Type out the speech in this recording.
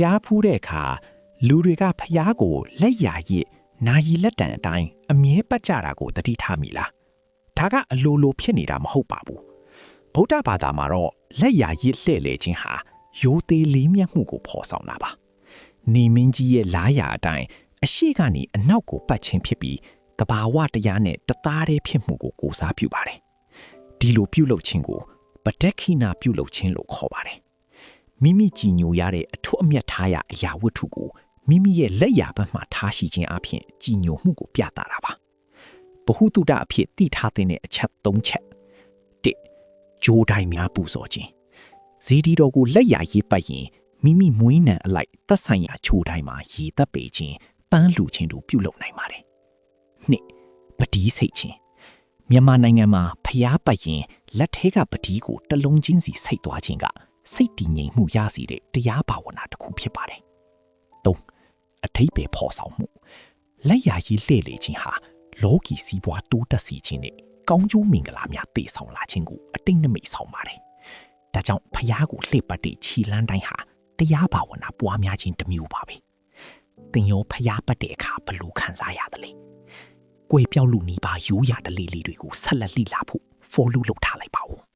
ရားဖူးတဲ့အခါလူတွေကဖျားကိုလက်ရရစ်နာယီလက်တံအတိုင်းအမြဲပတ်ကြတာကိုတတိထားမိလားဒါကအလိုလိုဖြစ်နေတာမဟုတ်ပါဘူးဗုဒ္ဓဘာသာမှာတော့လက်ရရစ်လှဲ့လေခြင်းဟာရိုသေလေးမြတ်မှုကိုဖော်ဆောင်တာပါနေမင်းကြီးရဲ့လားရာအတိုင်းအရှိကနေအနောက်ကိုပတ်ခြင်းဖြစ်ပြီးတဘာဝတရားနဲ့တသားတည်းဖြစ်မှုကိုကိုစားပြုပါတယ်ဒီလိုပြုလုပ်ခြင်းကိုပဋ္ဌခိနာပြုလုပ်ခြင်းလို့ခေါ်ပါတယ်မိမိကြည်ညိုရတဲ့အထွတ်အမြတ်ထားရအရာဝတ္ထုကိုမိမိရဲ့လက်ရာဘက်မှထားရှိခြင်းအပြင်ကြည်ညိုမှုကိုပြသတာပါဘဟုတုတအဖြစ်တည်ထားတဲ့အချက်၃ချက်၁ဂျိုးတိုင်းများပူဇော်ခြင်းဇီဒီတော်ကိုလက်ရာရေးပတ်ရင်မိမိမွေးနံအလိုက်သက်ဆိုင်ရာချိုးတိုင်းမှာရေသက်ပေခြင်းပန်းလူခြင်းတို့ပြုလုပ်နိုင်ပါတယ်၂ပတိစိတ်ခြင်းမြန်မာနိုင်ငံမှာဖျားပတ်ရင်လက်ထဲကပတိကိုတလုံးချင်းစီစိတ်သွားခြင်းကစိတ်တည်ငြိမ်မှုရစေတဲ့တရားဘာဝနာတစ်ခုဖြစ်ပါတယ်၃အထိပ္ပယ်ဖော်ဆောင်မှုလက်ရာရေးလှည့်လေခြင်းဟာလောကီစီးပွားတိုးတက်စေခြင်းနဲ့ကောင်းကျိုးမင်္ဂလာများတည်ဆောင်လာခြင်းကိုအတိတ်နမိတ်ဆောင်ပါတယ်ဒါကြောင့်ဖျားကိုလှည့်ပတ်တဲ့ခြီလန်းတိုင်းဟာတရားဘာဝနာပွားများခြင်းတစ်မျိုးပါပဲသင်ရောဖျားပတ်တဲ့အခါဘယ်လိုခံစားရသလဲကိုယ်ပြောက်လူနီးပါရိုးရာတလေးလေးတွေကိုဆက်လက်လိလာဖို့ follow လုပ်ထားလိုက်ပါဦး